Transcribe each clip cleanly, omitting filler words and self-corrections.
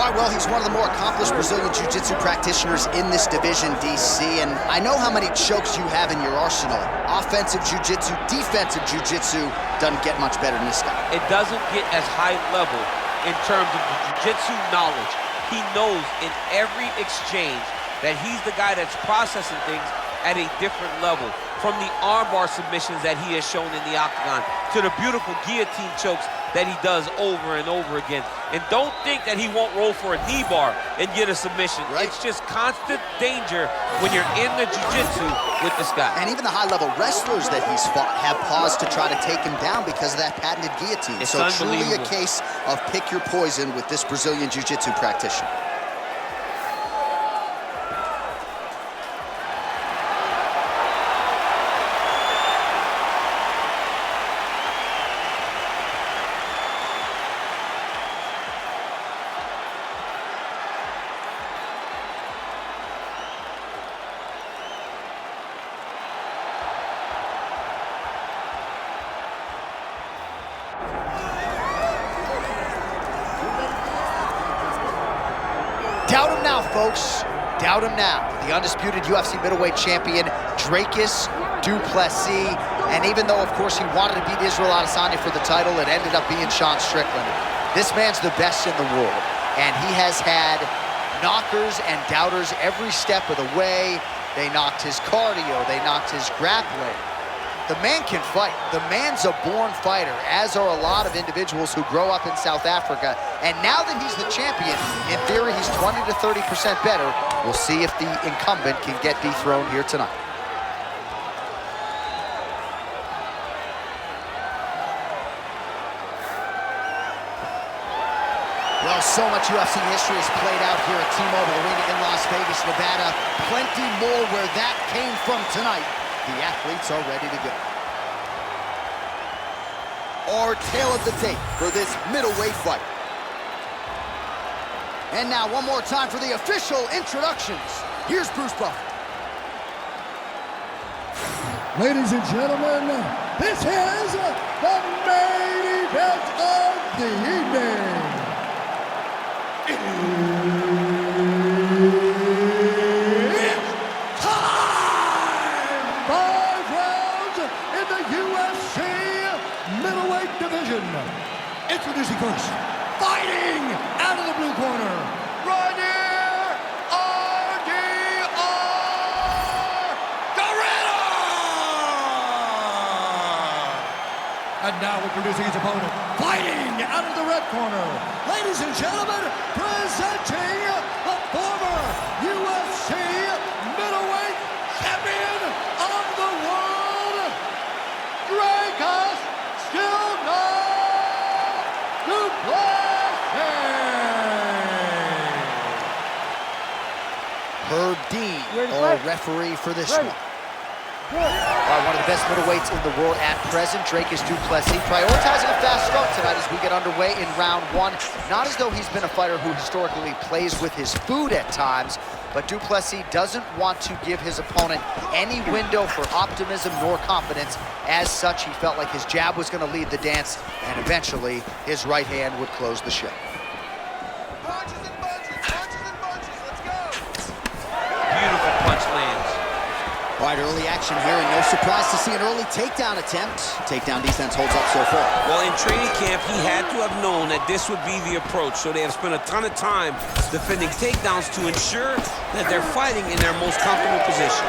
All right, well, he's one of the more accomplished Brazilian Jiu-Jitsu practitioners in this division, DC, and I know how many chokes you have in your arsenal. Offensive Jiu-Jitsu, defensive Jiu-Jitsu doesn't get much better than this guy. It doesn't get as high level in terms of the Jiu-Jitsu knowledge. He knows in every exchange that he's the guy that's processing things at a different level. From the armbar submissions that he has shown in the octagon to the beautiful guillotine chokes that he does over and over again. And don't think that he won't roll for a knee bar and get a submission. Right. It's just constant danger when you're in the jiu-jitsu with this guy. And even the high-level wrestlers that he's fought have paused to try to take him down because of that patented guillotine. It's so truly a case of pick your poison with this Brazilian jiu-jitsu practitioner. Doubt him now, folks. Doubt him now. The undisputed UFC middleweight champion, Dricus du Plessis. And even though, of course, he wanted to beat Israel Adesanya for the title, it ended up being Sean Strickland. This man's the best in the world. And he has had knockers and doubters every step of the way. They knocked his cardio. They knocked his grappling. The man can fight. The man's a born fighter, as are a lot of individuals who grow up in South Africa. And now that he's the champion, in theory, he's 20 to 30% better. We'll see if the incumbent can get dethroned here tonight. Well, so much UFC history has played out here at T-Mobile Arena in Las Vegas, Nevada. Plenty more where that came from tonight. The athletes are ready to go. Our tale of the tape for this middleweight fight. And now one more time for the official introductions. Here's Bruce Buffer. Ladies and gentlemen, this is the main event of the evening. Introducing first, fighting out of the blue corner, Reinier And now introducing his opponent, fighting out of the red corner, ladies and gentlemen, presenting the former UFC middleweight champion of the world, Dricus Herb Dean, our referee for this one. One of the best middleweights in the world at present, Dricus du Plessis, prioritizing a fast start tonight as we get underway in round one. Not as though he's been a fighter who historically plays with his food at times, but du Plessis doesn't want to give his opponent any window for optimism nor confidence. As such, he felt like his jab was going to lead the dance, and eventually his right hand would close the show. All right, early action here, and no surprise to see an early takedown attempt. Takedown defense holds up so far. Well, in training camp, he had to have known that this would be the approach, so they have spent a ton of time defending takedowns to ensure that they're fighting in their most comfortable position.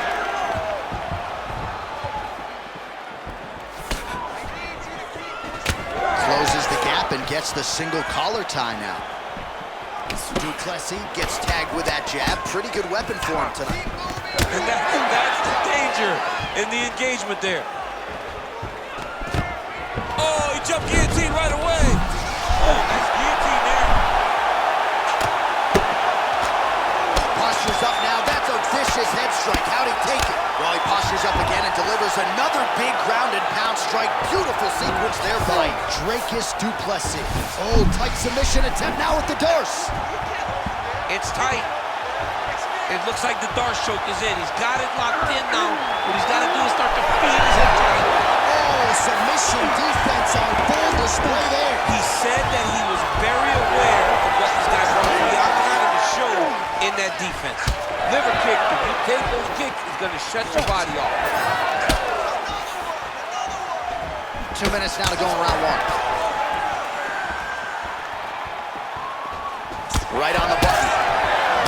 Closes the gap and gets the single collar tie now. Du Plessis gets tagged with that jab. Pretty good weapon for him tonight. And that's the danger in the engagement there. Oh, he jumped guillotine right away. Oh, nice guillotine there. Postures up now. That's a vicious head strike. How'd he take it? Well, he postures up again and delivers another big ground and pound strike. Beautiful sequence there by Dricus du Plessis. Oh, tight submission attempt now with the Darce. It's tight. It looks like the Darce choke is in. He's got it locked in now. What he's got to do is start to feed his head tight. Oh, submission defense on full display there. He said that he was very aware of what this guy brought to the octagon and to show in that defense. Liver kick, if you take those kicks, it's going to shut your body off. 2 minutes now to go in round one. Right on the button.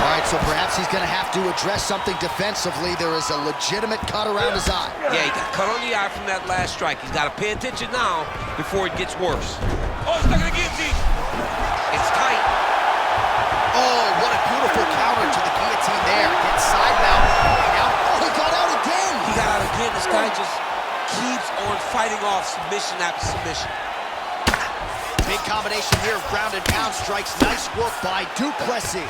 All right, so perhaps he's going to have to address something defensively. There is a legitimate cut around his eye. Yeah, he got cut on the eye from that last strike. He's got to pay attention now before it gets worse. Oh, he's stuck in the guillotine. It's tight. Oh, what a beautiful counter to the guillotine there. Gets side mount. Oh, he got out again. He got out again. This guy just keeps on fighting off submission after submission. Big combination here of ground and pound strikes. Nice work by Plessis.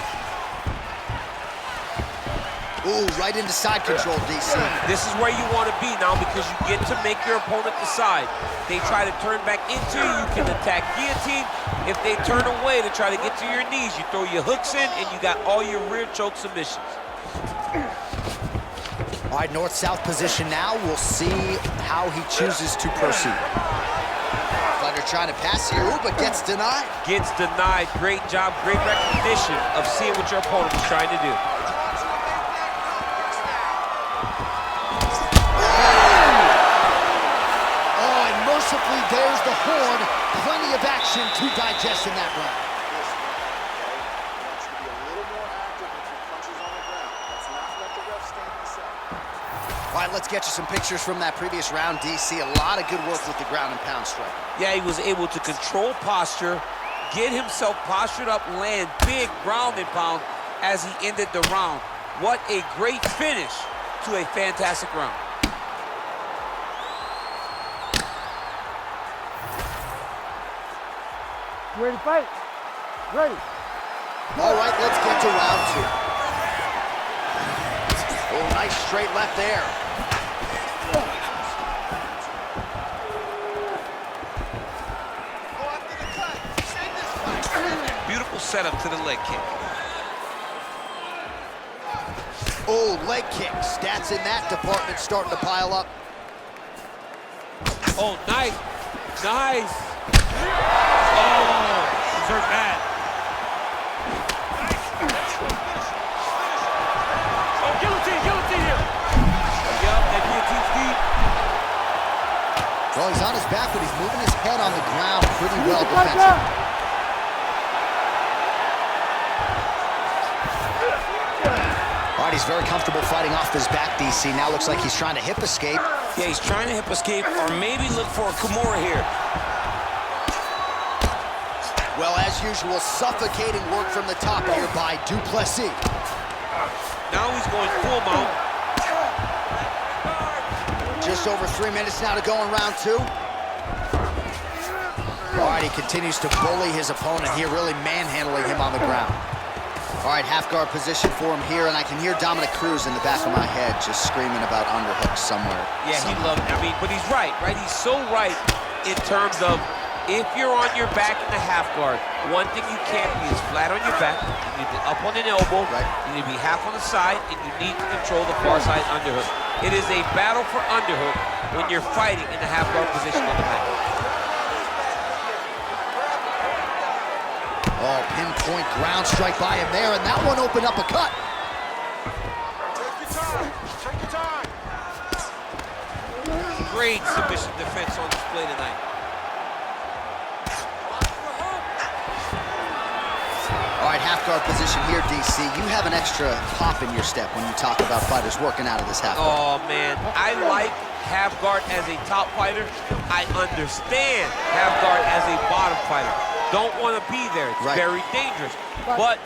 Ooh, right into side control, DC. This is where you want to be now because you get to make your opponent decide. They try to turn back into you, you can attack guillotine. If they turn away to try to get to your knees, you throw your hooks in and you got all your rear choke submissions. All right, north-south position now. We'll see how he chooses to proceed. Fighter trying to pass here, ooh, but gets denied. Gets denied. Great job, great recognition of seeing what your opponent was trying to do. There's the horn. Plenty of action to digest in that round. All right, let's get you some pictures from that previous round, DC. A lot of good work with the ground and pound strike. Yeah, he was able to control posture, get himself postured up, land big ground and pound as he ended the round. What a great finish to a fantastic round. You ready to fight? Ready. All right, let's get to round two. Oh, nice straight left there. Beautiful setup to the leg kick. Oh, leg kick. Stats in that department starting to pile up. Oh, nice. Nice. Oh, he's hurt bad. Oh, guillotine here. Yep, that guillotine's deep. Well, he's on his back, but he's moving his head on the ground pretty well defensively. All right, he's very comfortable fighting off his back, DC. Now looks like he's trying to hip escape. Yeah, he's trying to hip escape or maybe look for a Kimura here. Well, as usual, suffocating work from the top here by Plessis. Now he's going full mount. Just over 3 minutes now to go in round two. All right, he continues to bully his opponent here, really manhandling him on the ground. All right, half guard position for him here, and I can hear Dominic Cruz in the back of my head just screaming about underhooks somewhere. Yeah, he loved it. I mean, but he's right? He's so right in terms of if you're on your back in the half guard, one thing you can't be is flat on your back. You need to be up on an elbow. Right. You need to be half on the side, and you need to control the far side underhook. It is a battle for underhook when you're fighting in the half guard position on the mat. Oh, pinpoint ground strike by him there, and that one opened up a cut. Take your time. Great submission defense on display tonight. All right, half guard position here, DC. You have an extra hop in your step when you talk about fighters working out of this half guard. Oh, man. I like half guard as a top fighter. I understand half guard as a bottom fighter. Don't want to be there. It's very dangerous. But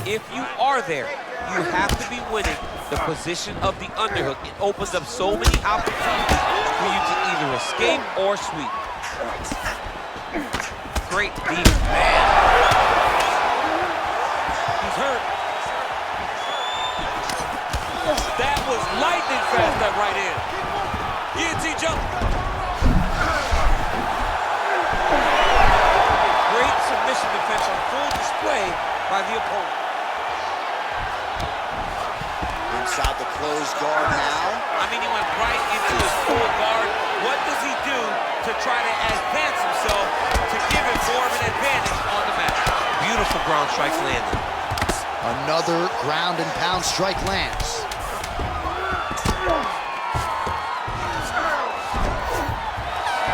if you are there, you have to be winning the position of the underhook. It opens up so many opportunities for you to either escape or sweep. Great deep, man. He's hurt. That was lightning fast, that right hand. Guillotine jump. Great submission defense on full display by the opponent. Inside the closed guard now. I mean, he went right into his full guard. What does he do to try to advance himself to give him more of an advantage on the mat? Beautiful ground strikes landed. Another ground and pound strike lands.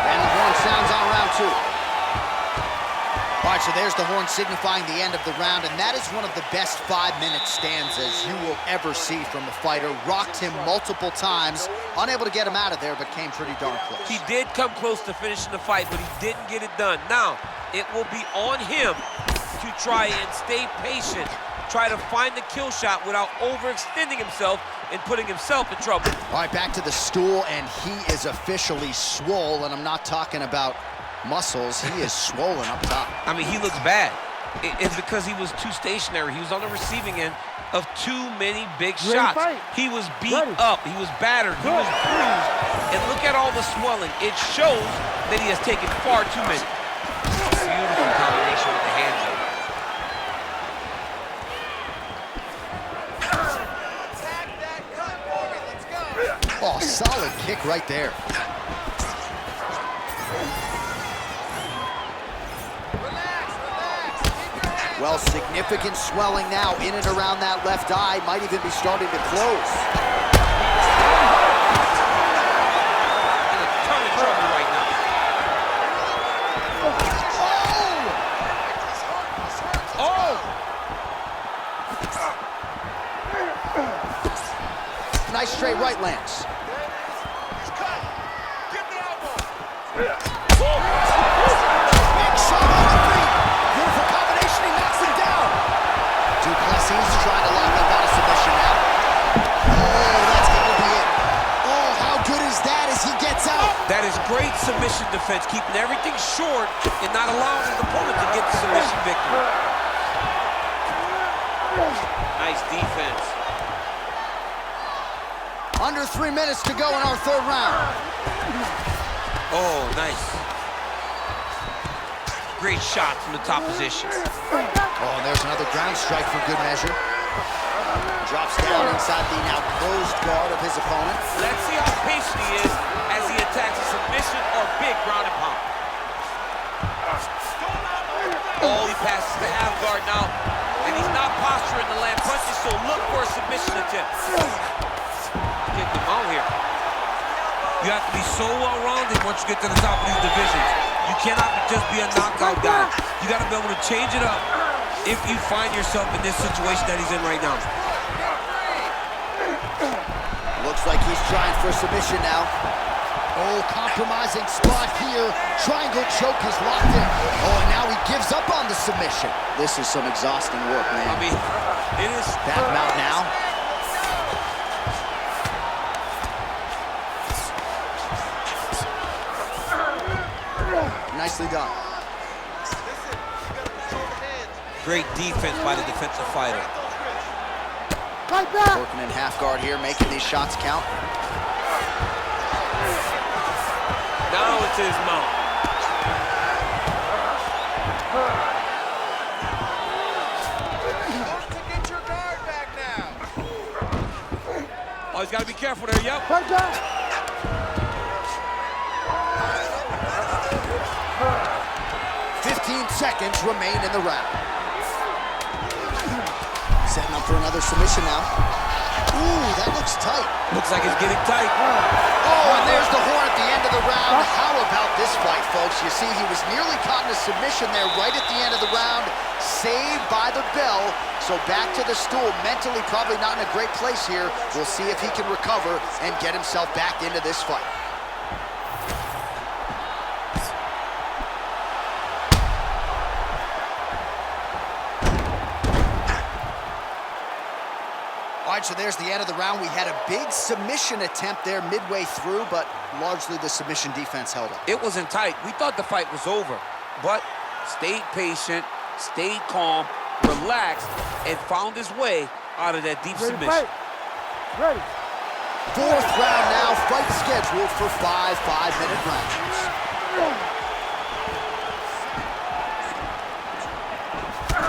And the horn sounds on round 2. All right, so there's the horn signifying the end of the round, and that is one of the best 5-minute stanzas you will ever see from a fighter. Rocked him multiple times, unable to get him out of there, but came pretty darn close. He did come close to finishing the fight, but he didn't get it done. Now, it will be on him to try and stay patient, try to find the kill shot without overextending himself and putting himself in trouble. All right, back to the stool, and he is officially swole, and I'm not talking about muscles. He is swollen up top. I mean, he looks bad. It's because he was too stationary. He was on the receiving end of too many big shots. He was beat up. He was battered. He was bruised. And look at all the swelling. It shows that he has taken far too many. Beautiful combination with the hands up. Oh, solid kick right there. Well, significant swelling now in and around that left eye. Might even be starting to close. In a ton of trouble right now. Oh! Nice straight right lands. Big shot on the feet. Beautiful combination. He knocks him down. Plessis trying to lock up on a submission now. Oh, that's gotta be it. Oh, how good is that as he gets out? That is great submission defense, keeping everything short and not allowing his opponent to get the submission victory. Nice defense. Under 3 minutes to go in our 3rd round. Oh, nice. Great shot from the top position. Oh, and there's another ground strike for good measure. Drops down inside the now closed guard of his opponent. Let's see how patient he is as he attacks a submission or big ground and pound. Oh, he passes the half guard now, and he's not posturing to land punches, so look for a submission attempt. Get them out here. You have to be so well-rounded once you get to the top of these divisions. You cannot just be a knockout guy. You got to be able to change it up if you find yourself in this situation that he's in right now. Looks like he's trying for a submission now. Oh, compromising spot here. Triangle choke is locked in. Oh, and now he gives up on the submission. This is some exhausting work, man. I mean, it is. Back him out now. Nicely done. Great defense by the defensive fighter. Working in half guard here, making these shots count. Now it's his mount. Get your guard back now. Oh, he's got to be careful there, yep. 15 seconds remain in the round. Setting up for another submission now. Ooh, that looks tight. Looks like it's getting tight. Oh, and there's the horn at the end of the round. How about this fight, folks? You see, he was nearly caught in a submission there right at the end of the round. Saved by the bell. So back to the stool. Mentally probably not in a great place here. We'll see if he can recover and get himself back into this fight. All right, so there's the end of the round. We had a big submission attempt there midway through, but largely the submission defense held up. It wasn't tight. We thought the fight was over, but stayed patient, stayed calm, relaxed, and found his way out of that deep submission. Ready. 4th round now, fight scheduled for 5 5-minute rounds.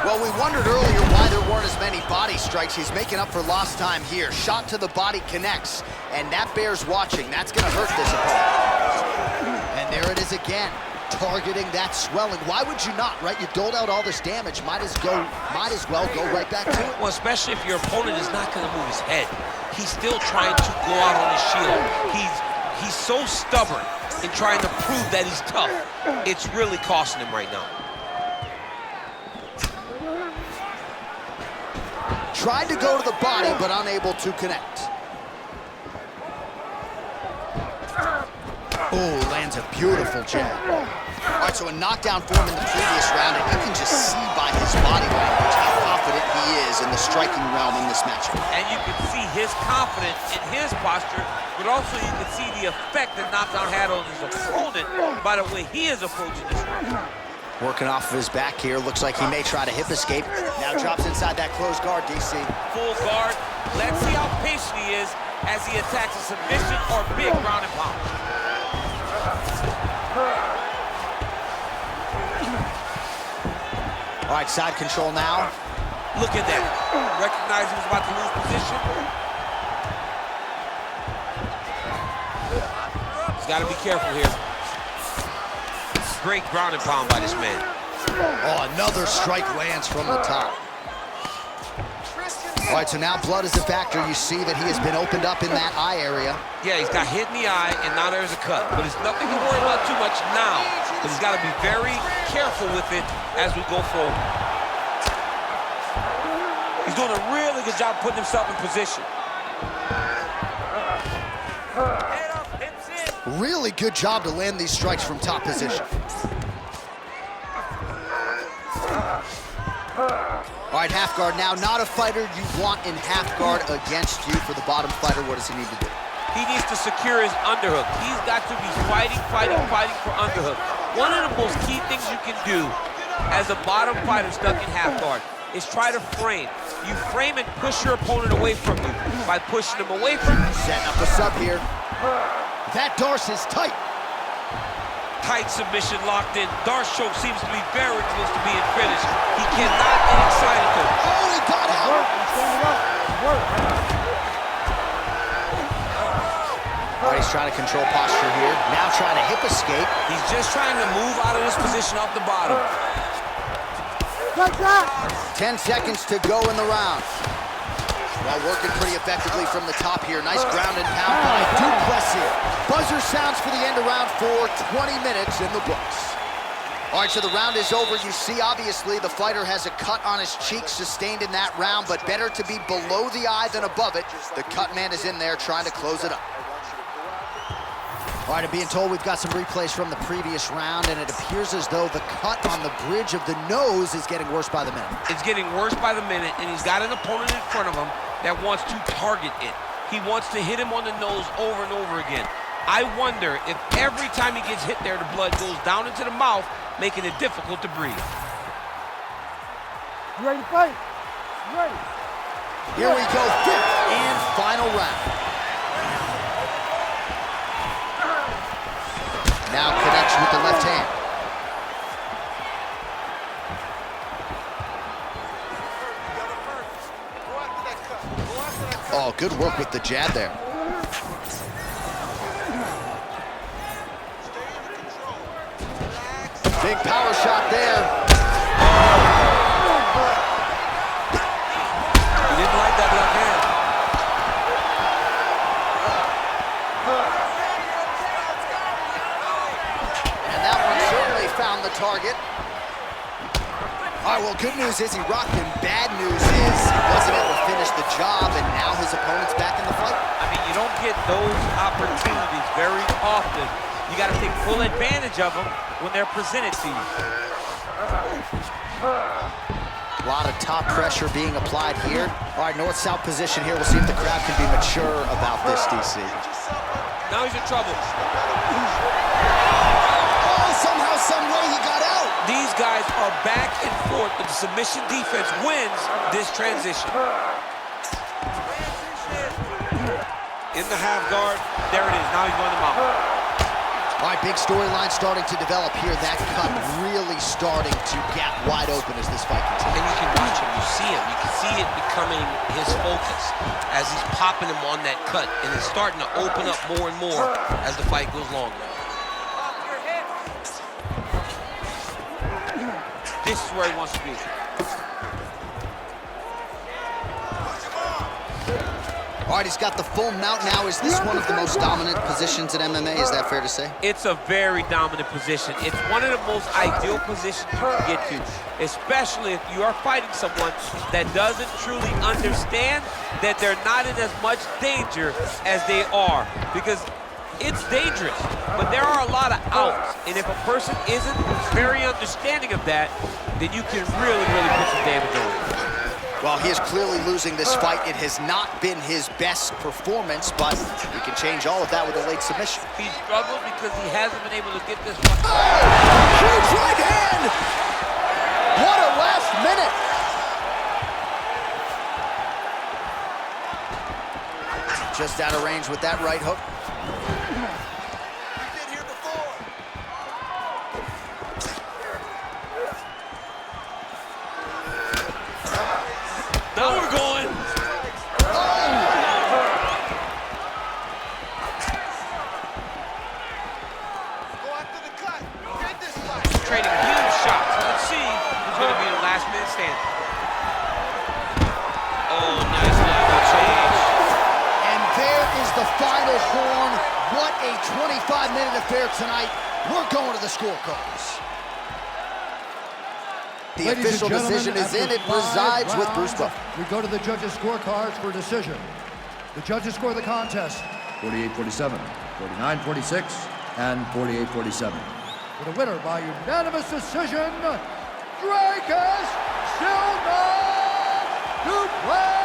Well, we wondered earlier why there weren't as many body strikes. He's making up for lost time here. Shot to the body connects, and that bears watching. That's going to hurt this opponent. And there it is again. targeting that swelling. Why would you not, right? You doled out all this damage. Might as well go right back to it. Well, especially if your opponent is not going to move his head. He's still trying to go out on his shield. He's so stubborn in trying to prove that he's tough. It's really costing him right now. Tried to go to the body, but unable to connect. Oh, lands a beautiful jab. All right, so a knockdown for him in the previous round, and you can just see by his body language how confident he is in the striking realm in this matchup. And you can see his confidence in his posture, but also you can see the effect that knockdown had on his opponent by the way he is approaching this round. Working off of his back here. Looks like he may try to hip escape. Now drops inside that closed guard, DC. Full guard. Let's see how patient he is as he attacks a submission or big ground and pound. All right, side control now. Look at that. Recognize he was about to lose position. He's got to be careful here. Great ground and pound by this man. Oh, another strike lands from the top. All right, so now blood is a factor. You see that he has been opened up in that eye area. Yeah, he's got hit in the eye, and now there's a cut. But it's nothing to worry about too much now. But he's got to be very careful with it as we go forward. He's doing a really good job putting himself in position. Really good job to land these strikes from top position. All right, half guard now. Not a fighter you want in half guard against you. For the bottom fighter, what does he need to do? He needs to secure his underhook. He's got to be fighting for underhook. One of the most key things you can do as a bottom fighter stuck in half guard is try to frame. You frame and push your opponent away from you. By pushing him away from you. Setting up a sub here. That Darce is tight. Tight submission locked in. Darce choke seems to be very close to being finished. He cannot get excited though. Oh, he got out. All right, he's trying to control posture here. Now trying to hip escape. He's just trying to move out of this position off the bottom. 10 seconds to go in the round. Well, working pretty effectively from the top here. Nice ground and pound by Du Plessis. Buzzer sounds for the end of round 4, 20 minutes in the books. All right, so the round is over. You see, obviously, the fighter has a cut on his cheek sustained in that round, but better to be below the eye than above it. The cut man is in there trying to close it up. All right, I'm being told we've got some replays from the previous round, and it appears as though the cut on the bridge of the nose is getting worse by the minute. It's getting worse by the minute, and he's got an opponent in front of him that wants to target it. He wants to hit him on the nose over and over again. I wonder if every time he gets hit there, the blood goes down into the mouth, making it difficult to breathe. You ready to fight? You ready? Here we go, fifth and final round. Now connects with the left hand. Oh, good work with the jab there. Big power shot there. He didn't like that left hand. And that one certainly found the target. All right, well, good news is he rocked him. Bad news is he wasn't able to finish the job, and now his opponent's back in the fight. I mean, you don't get those opportunities very often. You got to take full advantage of them when they're presented to you. A lot of top pressure being applied here. All right, north-south position here. We'll see if the crowd can be mature about this, DC. Now he's in trouble. Oh, somehow, some way he got out. These guys are back and forth, but the submission defense wins this transition. In the half guard, there it is. Now he's running them out. All right, big storyline starting to develop here. That cut really starting to gap wide open as this fight continues. And you can watch him, you see him. You can see it becoming his focus as he's popping him on that cut. And it's starting to open up more and more as the fight goes longer. this is where he wants to be. All right, he's got the full mount now. Is this one of the most dominant positions in MMA? Is that fair to say? It's a very dominant position. It's one of the most ideal positions you can get to, especially if you are fighting someone that doesn't truly understand that they're not in as much danger as they are, because it's dangerous, but there are a lot of outs, and if a person isn't very understanding of that, then you can really, really put some damage on it. Well, he is clearly losing this fight. It has not been his best performance, but he can change all of that with a late submission. He struggled because he hasn't been able to get this one. Huge right hand! What a last minute! Just out of range with that right hook. We've been here before. Now we're going. Go after the cut. Get this fight. Trading huge shots. Let's see who's going to be the last man standing. Oh, nice level change. And there is the final horn. What a 25-minute affair tonight. We're going to the scorecards. The Ladies official and gentlemen, decision is in. after It resides 5 with Bruce rounds, Buffer. we go to the judges' scorecards for decision. The judges score the contest 48-47, 49-46, and 48-47. For the winner by unanimous decision, Dricus Plessis.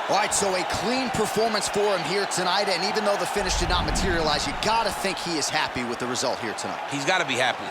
All right, so a clean performance for him here tonight, and even though the finish did not materialize, you gotta think he is happy with the result here tonight. He's got to be happy.